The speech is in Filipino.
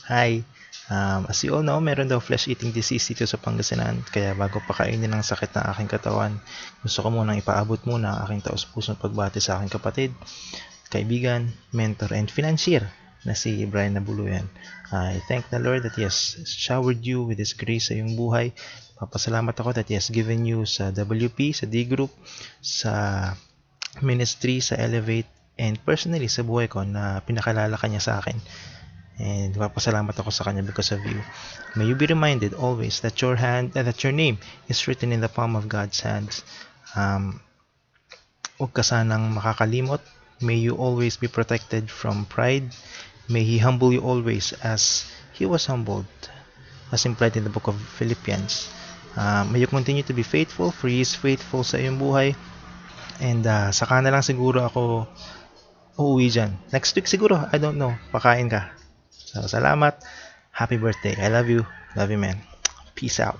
Hi. As you all know, meron daw flesh-eating disease dito sa Pangasinan. Kaya bago pakainin ng sakit ng aking katawan, gusto ko munang ipaabot muna ang aking taus-pusong pagbati sa aking kapatid, kaibigan, mentor, and financier na si Brian Nabuluyan. I thank the Lord that He has showered you with His grace sa iyong buhay. Papasalamat ako that He has given you sa WP, sa D Group, sa ministry, sa Elevate, and personally sa buhay ko na pinakalala ka niya sa akin. And papasalamat ako sa kanya because of you. May you be reminded always that that your name is written in the palm of God's hands. Huwag ka sanang makakalimot. May you always be protected from pride. May He humble you always as He was humbled, as implied in the book of Philippians. May you continue to be faithful, for He is faithful sa iyong buhay. And saka na lang siguro ako uuwi dyan. Next week siguro, I don't know, pakain ka. So, salamat. Happy birthday. I love you. Love you, man. Peace out.